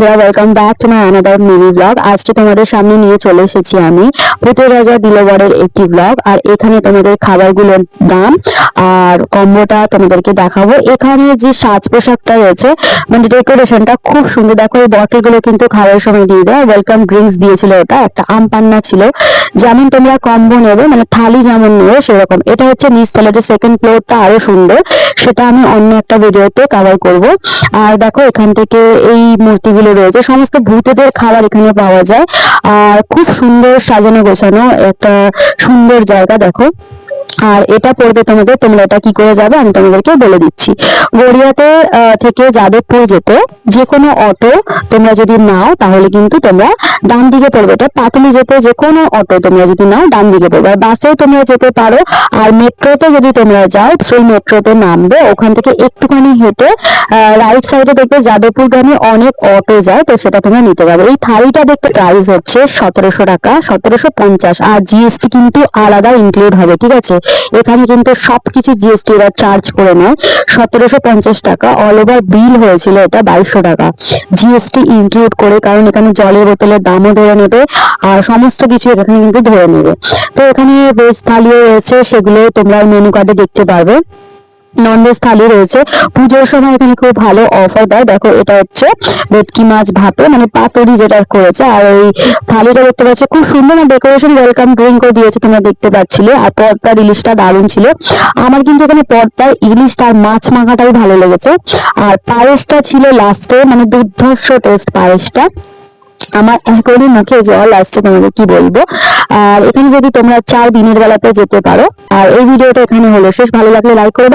বন্ধুরা, welcome back to my another mini blog. আজকে তোমাদের সামনে নিয়ে চলে এসেছি আমি ভূতের রাজা দিলবরের একটি ব্লগ। আর এখানে তোমাদের খাবারগুলোর দাম আর কম্বোটা তোমাদেরকে দেখাবো। এখানে যে সাজ পোশাকটা রয়েছে, মানে ডেকোরেশনটা খুব সুন্দর। দেখো, এই বটলগুলো কিন্তু খাওয়ার সময় দিয়ে দেয়। ওয়েলকাম ড্রিঙ্কস দিয়েছিল, এটা একটা আম পান্না ছিল। যেমন তোমরা কম্বো নেবে, মানে থালি যেমন নেবে সেরকম। এটা হচ্ছে নিচ তলার সেকেন্ড ফ্লোরটা আরো সুন্দর, সেটা আমি অন্য একটা ভিডিওতে কভার করব। আর দেখো, এখান থেকে এই মূর্তিগুলো রয়েছে, সমস্ত ভূতেদের খাবার এখানে পাওয়া যায়। আর খুব সুন্দর সাজানো গোছানো একটা সুন্দর জায়গা। দেখো, আর এটা পড়বে তোমাদের, তোমরা এটা কি করে যাবে আমি তোমাদেরকে বলে দিচ্ছি। গড়িয়াতে থেকে যাদবপুর যেতে যে কোনো অটো তোমরা যদি নাও তাহলে কিন্তু তোমরা ডান দিকে পড়বে। এটা পাটুলি যেতে যে কোনো অটো তোমরা যদি নাও ডান দিকে পড়বে। আর বাসেও তোমরা যেতে পারো। আর মেট্রোতে যদি তোমরা যাও, সেই মেট্রোতে নামবে, ওখান থেকে একটুখানি হেঁটে রাইট সাইডে দেখবে যাদবপুরগামী অনেক অটো যায়, তো সেটা তোমরা নিতে পারবে। এই থালিটা দেখতে প্রাইস হচ্ছে 1700 টাকা, 1750। আর জিএসটি কিন্তু আলাদা ইনক্লুড হবে, ঠিক আছে? এখানে কিন্তু সবকিছু জিএসটি এরা চার্জ করে নেয়। 1750 টাকা অল ওভার বিল হয়েছিল, এটা 2200 টাকা জিএসটি ইনক্লুড করে, কারণ এখানে জলের বোতলের দামও ধরে নেবে আর সমস্ত কিছু এখানে কিন্তু ধরে নেবে। তো এখানে ভেজ থালিও রয়েছে, সেগুলো তোমরা মেনু কার্ডে দেখতে পারবে। ননভেজ থালি রয়েছে। পুজোর সময় এখানে খুব ভালো অফার দেয়। দেখো, এটা হচ্ছে ভেটকি মাছ ভাতে, মানে পাতুরি যেটা করেছে। আর এই থালিটা দেখতে পাচ্ছ খুব সুন্দর, ডেকোরেশন ওয়েলকাম ড্রিঙ্কও দিয়েছে, তোমরা দেখতে পাচ্ছিলে। আর পর্দার ইলিশটা দারুণ ছিল। আমার কিন্তু এখানে পর্দার ইলিশটা আর মাছ মাখাটাই ভালো লেগেছে। আর পায়েসটা ছিল লাস্টে, মানে দুর্ধর্ষ টেস্ট পায়েসটা। আমার এখনই মুখে জল আসছে, তোমাদের কি বলবো। আর এখানে যদি তোমরা চাও দিনের বেলাতে যেতে পারো। আর এই ভিডিওটা এখানে হলো শেষ। ভালো লাগলে লাইক করবে।